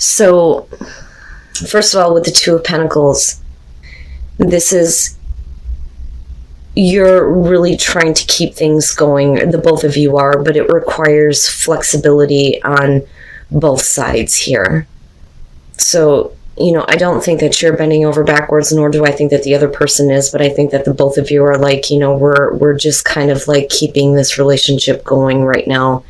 So, first of all, with the Two of Pentacles, this is, you're really trying to keep things going, the both of you are, but it requires flexibility on both sides here. So, I don't think that you're bending over backwards, nor do I think that the other person is, but I think that the both of you are like, we're just kind of like keeping this relationship going right now.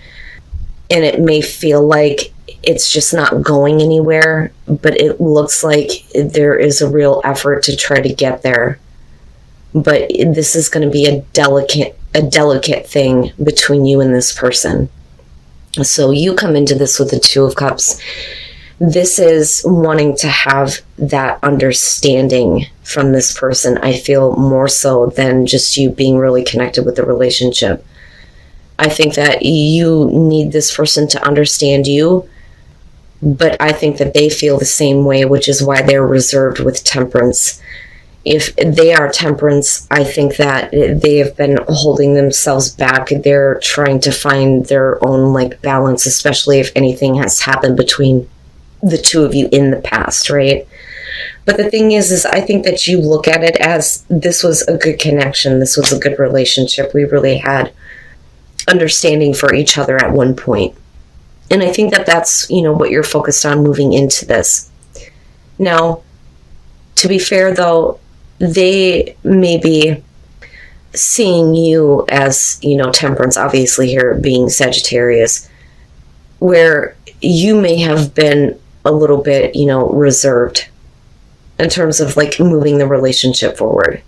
And it may feel like it's just not going anywhere, but it looks like there is a real effort to try to get there. But this is going to be a delicate thing between you and this person. So you come into this with the Two of Cups. This is wanting to have that understanding from this person, I feel, more so than just you being really connected with the relationship. I think that you need this person to understand you, but I think that they feel the same way, which is why they're reserved with Temperance. If they are Temperance, I think that they have been holding themselves back. They're trying to find their own balance, especially if anything has happened between the two of you in the past, right? But the thing is I think that you look at it as this was a good connection. This was a good relationship. We really had understanding for each other at one point. And I think that that's, what you're focused on moving into this. Now, to be fair though, they may be seeing you as, Temperance, obviously here being Sagittarius, where you may have been a little bit, reserved in terms of moving the relationship forward.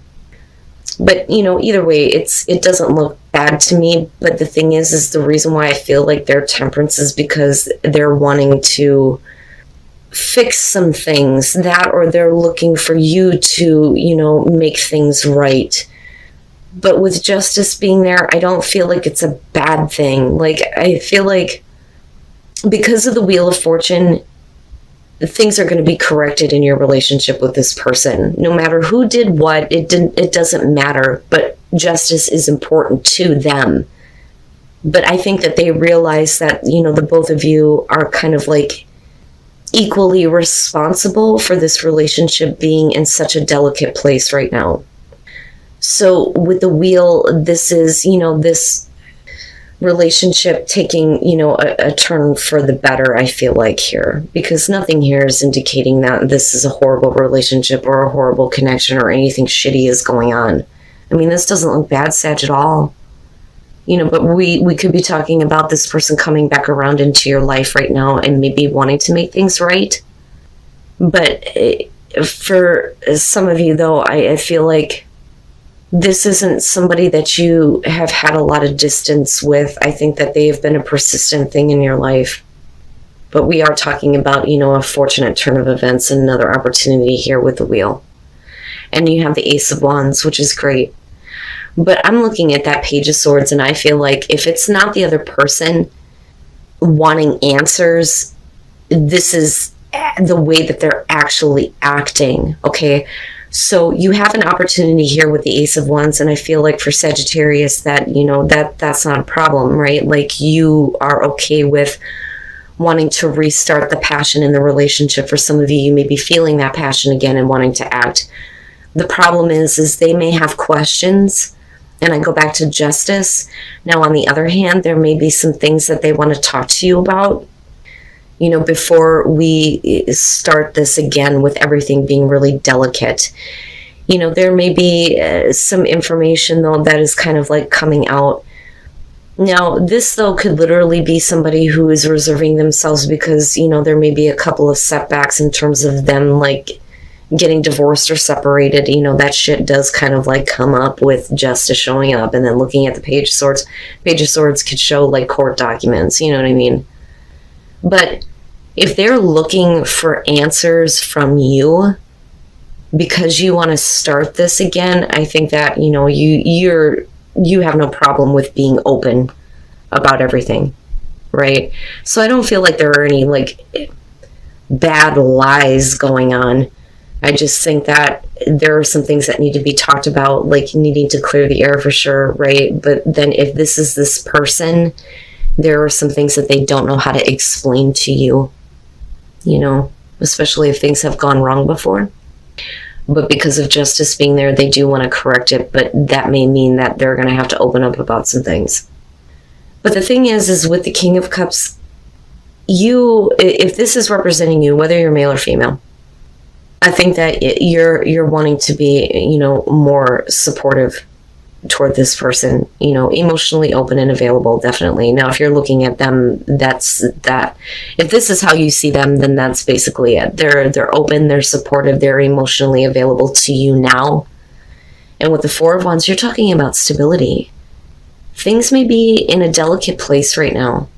But, either way, it doesn't look bad to me. But the thing is the reason why I feel like they're Temperance is because they're wanting to fix some things, that, or they're looking for you to, make things right. But with Justice being there, I don't feel like it's a bad thing. I feel like because of the Wheel of Fortune, things are going to be corrected in your relationship with this person. No matter who did what, it doesn't matter, but justice is important to them. But I think that they realize that, the both of you are kind of equally responsible for this relationship being in such a delicate place right now. So with the Wheel, this is, this relationship taking, a turn for the better, I feel like here, because nothing here is indicating that this is a horrible relationship or a horrible connection or anything shitty is going on. I mean, this doesn't look bad, Sag, at all. But we could be talking about this person coming back around into your life right now and maybe wanting to make things right. But for some of you, though, I feel like this isn't somebody that you have had a lot of distance with. I think that they have been a persistent thing in your life. But we are talking about, a fortunate turn of events and another opportunity here with the Wheel. And you have the Ace of Wands, which is great. But I'm looking at that Page of Swords, and I feel like if it's not the other person wanting answers, this is the way that they're actually acting, okay? So you have an opportunity here with the Ace of Wands, and I feel like for Sagittarius that, that's not a problem, right? You are okay with wanting to restart the passion in the relationship. For some of you, you may be feeling that passion again and wanting to act. The problem is they may have questions, and I go back to Justice. Now, on the other hand, there may be some things that they want to talk to you about, before we start this again with everything being really delicate. There may be some information, though, that is kind of coming out. Now, this, though, could literally be somebody who is reserving themselves because, there may be a couple of setbacks in terms of them, getting divorced or separated. That shit does kind of come up with Justice showing up, and then looking at the Page of Swords. Page of Swords could show court documents, you know what I mean? But if they're looking for answers from you because you want to start this again, I think that, you have no problem with being open about everything, right? So I don't feel like there are any bad lies going on. I just think that there are some things that need to be talked about, needing to clear the air for sure, right? But then if this is this person, there are some things that they don't know how to explain to you. especially if things have gone wrong before. But because of justice being there, they do want to correct it, but that may mean that they're going to have to open up about some things. But the thing is with the King of Cups, if this is representing you, whether you're male or female, I think that you're wanting to be, more supportive toward this person, emotionally open and available, definitely. Now, if you're looking at them, that's that. If this is how you see them, then that's basically it. They're open, they're supportive, they're emotionally available to you now. And with the Four of Wands, you're talking about stability. Things may be in a delicate place right now.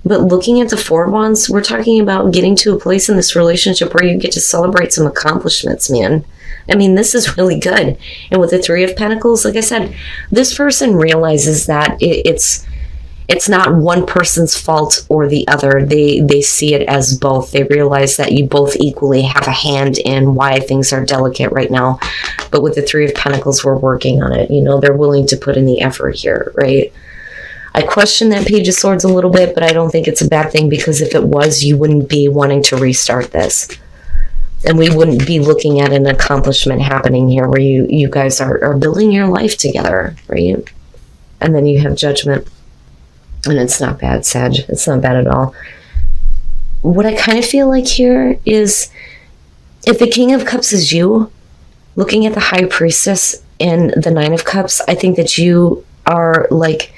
But looking at the Four of Wands, we're talking about getting to a place in this relationship where you get to celebrate some accomplishments, man. I mean, this is really good. And with the Three of Pentacles, like I said, this person realizes that it's not one person's fault or the other. They see it as both. They realize that you both equally have a hand in why things are delicate right now. But with the Three of Pentacles, we're working on it. They're willing to put in the effort here, right? I question that Page of Swords a little bit, but I don't think it's a bad thing, because if it was, you wouldn't be wanting to restart this. And we wouldn't be looking at an accomplishment happening here where you guys are building your life together, right? And then you have Judgment. And it's not bad, Sag. It's not bad at all. What I kind of feel like here is, if the King of Cups is you, looking at the High Priestess and the Nine of Cups, I think that you are like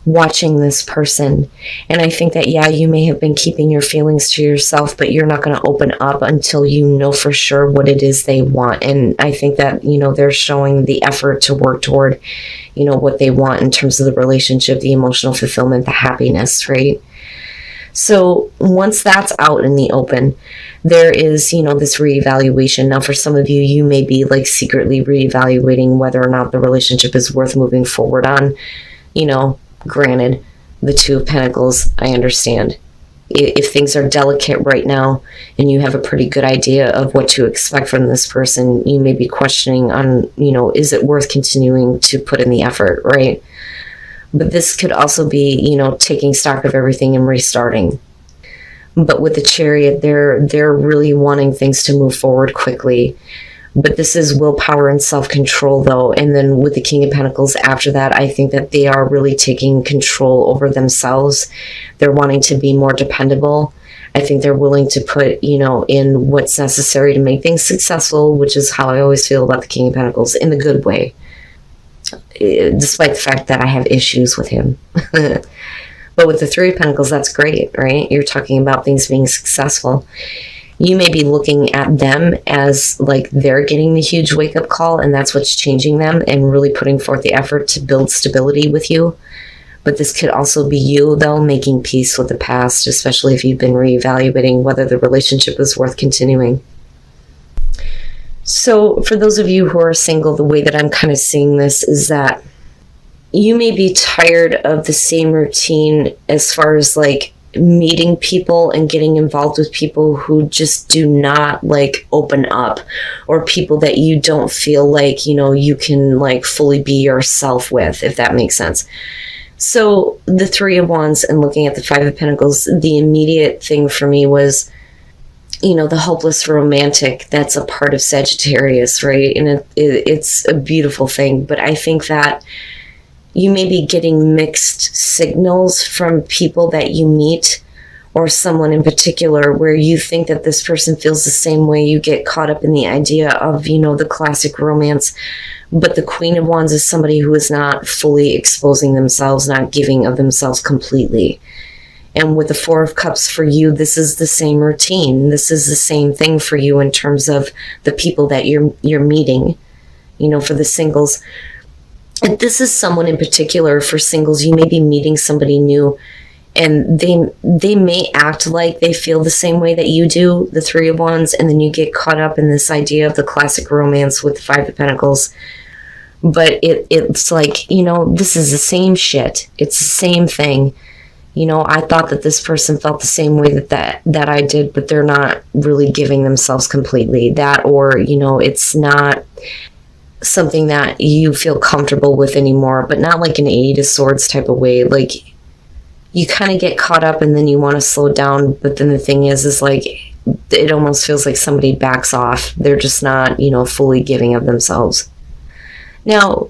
watching this person. And I think that, yeah, you may have been keeping your feelings to yourself, but you're not going to open up until you know for sure what it is they want. And I think that, they're showing the effort to work toward, what they want in terms of the relationship, the emotional fulfillment, the happiness, right? So once that's out in the open, there is, this reevaluation. Now, for some of you, you may be like secretly reevaluating whether or not the relationship is worth moving forward on. Granted, the Two of Pentacles, I understand. If things are delicate right now and you have a pretty good idea of what to expect from this person, you may be questioning on, is it worth continuing to put in the effort, right? But this could also be, taking stock of everything and restarting. But with the Chariot, they're really wanting things to move forward quickly. But this is willpower and self-control, though. And then with the King of Pentacles after that, I think that they are really taking control over themselves. They're wanting to be more dependable. I think they're willing to put, in what's necessary to make things successful, which is how I always feel about the King of Pentacles, in the good way. Despite the fact that I have issues with him. But with the Three of Pentacles, that's great, right? You're talking about things being successful. You may be looking at them as like they're getting the huge wake-up call, and that's what's changing them and really putting forth the effort to build stability with you. But this could also be you, though, making peace with the past, especially if you've been reevaluating whether the relationship is worth continuing. So for those of you who are single, the way that I'm kind of seeing this is that you may be tired of the same routine as far as like meeting people and getting involved with people who just do not like open up, or people that you don't feel like, you can like fully be yourself with, if that makes sense. So the Three of Wands and looking at the Five of Pentacles, the immediate thing for me was, the hopeless romantic that's a part of Sagittarius, right? And it's a beautiful thing. But I think that you may be getting mixed signals from people that you meet, or someone in particular, where you think that this person feels the same way. You get caught up in the idea of, the classic romance. But the Queen of Wands is somebody who is not fully exposing themselves, not giving of themselves completely. And with the Four of Cups for you, this is the same routine. This is the same thing for you in terms of the people that you're meeting, for the singles. And this is someone in particular for singles. You may be meeting somebody new, and they may act like they feel the same way that you do, the Three of Wands, and then you get caught up in this idea of the classic romance with the Five of Pentacles. But it's like, this is the same shit. It's the same thing. I thought that this person felt the same way that I did, but they're not really giving themselves completely. That, or, it's not something that you feel comfortable with anymore, but not like an Eight of Swords type of way. Like, you kind of get caught up and then you want to slow down, but then the thing is like, it almost feels like somebody backs off. They're just not, fully giving of themselves. Now,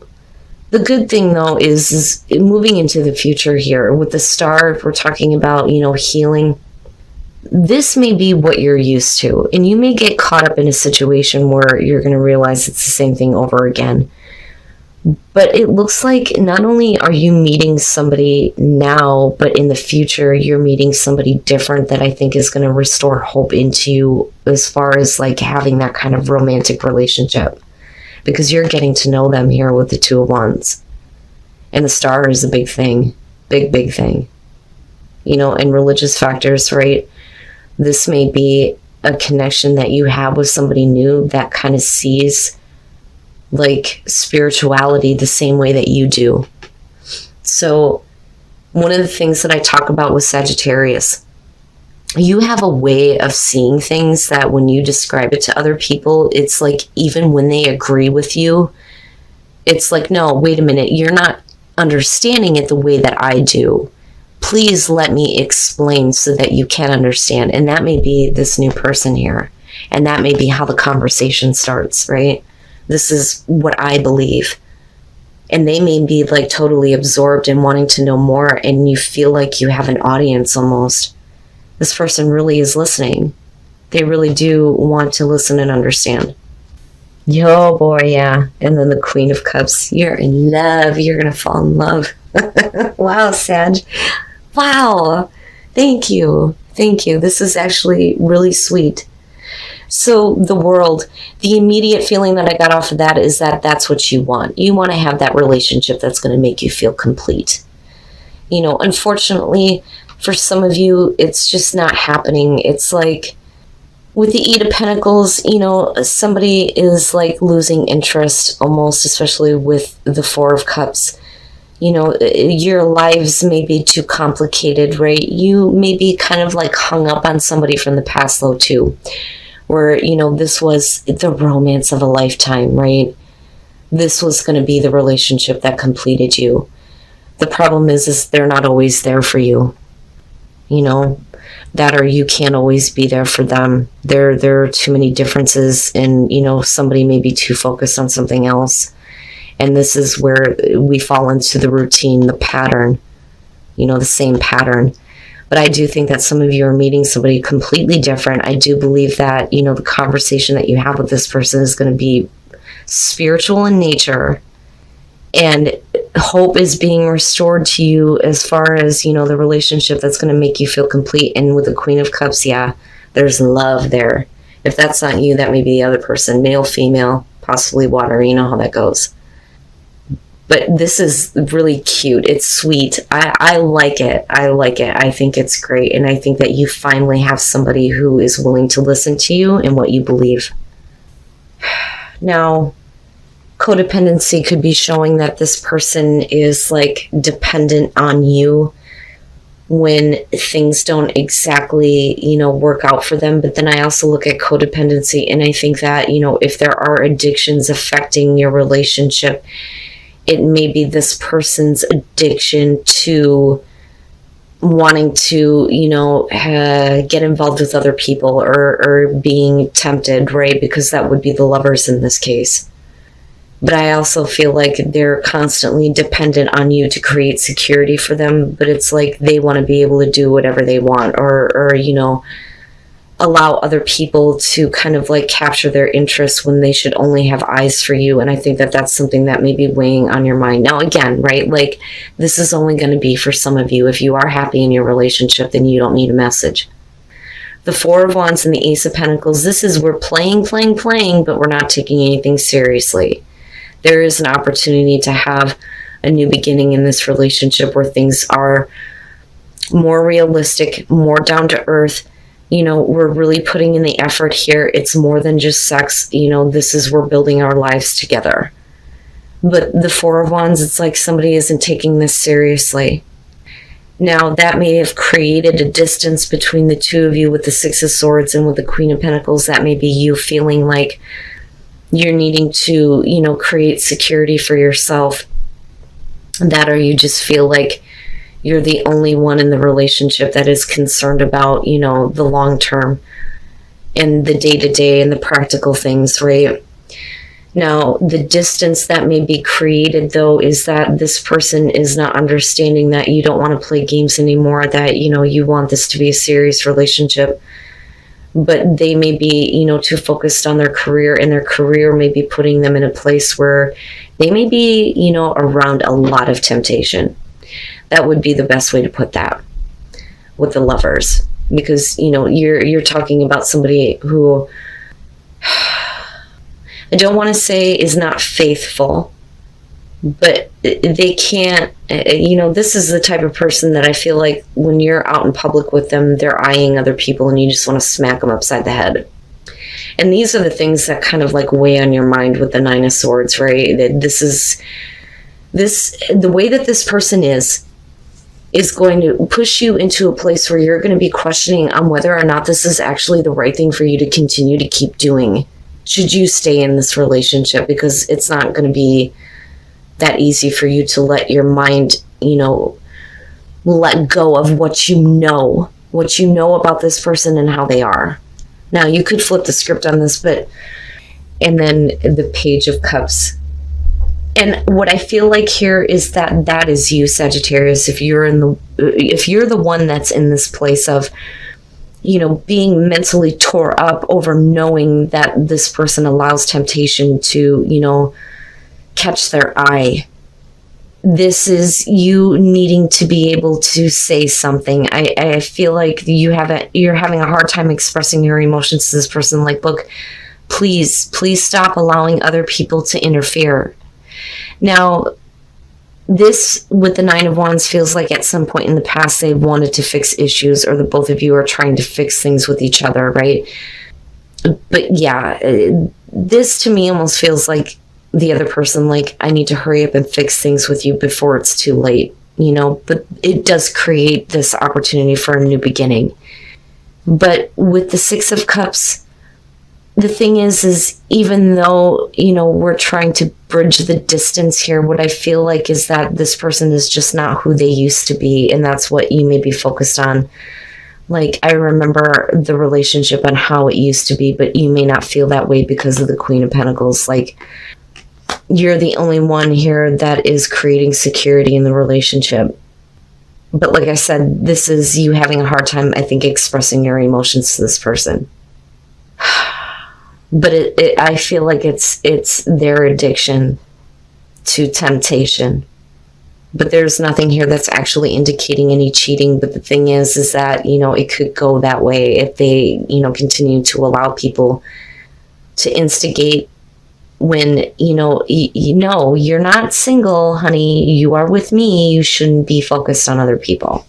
the good thing, though, is moving into the future here with the star, if we're talking about, healing, this may be what you're used to. And you may get caught up in a situation where you're going to realize it's the same thing over again. But it looks like not only are you meeting somebody now, but in the future, you're meeting somebody different that I think is going to restore hope into you as far as like having that kind of romantic relationship. Because you're getting to know them here with the Two of Wands. And the star is a big thing. Big thing. And religious factors, right? This may be a connection that you have with somebody new that kind of sees like spirituality the same way that you do. So one of the things that I talk about with Sagittarius, you have a way of seeing things that when you describe it to other people, it's like even when they agree with you, it's like, no, wait a minute, you're not understanding it the way that I do. Please let me explain so that you can understand. And that may be this new person here. And that may be how the conversation starts, right? This is what I believe. And they may be like totally absorbed in wanting to know more, and you feel like you have an audience almost. This person really is listening. They really do want to listen and understand. Yo, boy, yeah. And then the Queen of Cups. You're in love. You're going to fall in love. Wow, Sag. Wow. Thank you. This is actually really sweet. So the World, the immediate feeling that I got off of that is that that's what you want. You want to have that relationship that's going to make you feel complete. Unfortunately, for some of you, it's just not happening. It's like with the Eight of Pentacles, somebody is like losing interest almost, especially with the Four of Cups. Your lives may be too complicated, right? You may be kind of like hung up on somebody from the past, though, too. Where, this was the romance of a lifetime, right? This was going to be the relationship that completed you. The problem is they're not always there for you. That or you can't always be there for them. There are too many differences, and, somebody may be too focused on something else. And this is where we fall into the routine, the pattern, the same pattern. But I do think that some of you are meeting somebody completely different. I do believe that, the conversation that you have with this person is going to be spiritual in nature. And hope is being restored to you as far as, the relationship that's going to make you feel complete. And with the Queen of Cups, yeah, there's love there. If that's not you, that may be the other person. Male, female, possibly water. You know how that goes. But this is really cute. It's sweet. I like it. I think it's great. And I think that you finally have somebody who is willing to listen to you and what you believe. Now, codependency could be showing that this person is like dependent on you when things don't exactly, work out for them. But then I also look at codependency, and I think that, if there are addictions affecting your relationship, it may be this person's addiction to wanting to, get involved with other people or being tempted, right? Because that would be the lovers in this case. But I also feel like they're constantly dependent on you to create security for them. But it's like they want to be able to do whatever they want or allow other people to kind of like capture their interests when they should only have eyes for you. And I think that that's something that may be weighing on your mind. Now, again, right, like this is only going to be for some of you. If you are happy in your relationship, then you don't need a message. The Four of Wands and the Ace of Pentacles, this is we're playing, but we're not taking anything seriously. There is an opportunity to have a new beginning in this relationship where things are more realistic, more down to earth. We're really putting in the effort here. It's more than just sex. This is we're building our lives together. But the Four of Wands, it's like somebody isn't taking this seriously. Now, that may have created a distance between the two of you with the Six of Swords and with the Queen of Pentacles. That may be you feeling like you're needing to, create security for yourself. That or you just feel like you're the only one in the relationship that is concerned about, the long term. and the day-to-day and the practical things, right? Now, the distance that may be created, though, is that this person is not understanding that you don't want to play games anymore, that, you want this to be a serious relationship. But they may be, too focused on their career, and their career may be putting them in a place where they may be, around a lot of temptation. That would be the best way to put that with the Lovers. Because, you're talking about somebody who I don't want to say is not faithful, but they can't, this is the type of person that I feel like when you're out in public with them, they're eyeing other people and you just want to smack them upside the head. And these are the things that kind of like weigh on your mind with the Nine of Swords, right? That the way that this person is going to push you into a place where you're going to be questioning on whether or not this is actually the right thing for you to continue to keep doing. Should you stay in this relationship? Because it's not going to be that easy for you to let your mind, let go of what you know about this person and how they are. Now, you could flip the script on this, and then the Page of Cups. And what I feel like here is that is you, Sagittarius. If you're the one that's in this place of, being mentally tore up over knowing that this person allows temptation to, catch their eye. This is you needing to be able to say something. I feel like you're having a hard time expressing your emotions to this person. Like, look, please stop allowing other people to interfere. Now, this with the Nine of Wands feels like at some point in the past they've wanted to fix issues, or the both of you are trying to fix things with each other, right? But yeah, this to me almost feels like the other person, like, I need to hurry up and fix things with you before it's too late, but it does create this opportunity for a new beginning. But with the Six of Cups, the thing is even though, we're trying to bridge the distance here, what I feel like is that this person is just not who they used to be. And that's what you may be focused on. Like, I remember the relationship and how it used to be, but you may not feel that way because of the Queen of Pentacles. Like, you're the only one here that is creating security in the relationship. But like I said, this is you having a hard time, I think, expressing your emotions to this person. But I feel like it's their addiction to temptation. But there's nothing here that's actually indicating any cheating. But the thing is that, it could go that way if they, continue to allow people to instigate when, you're not single, honey. You are with me. You shouldn't be focused on other people.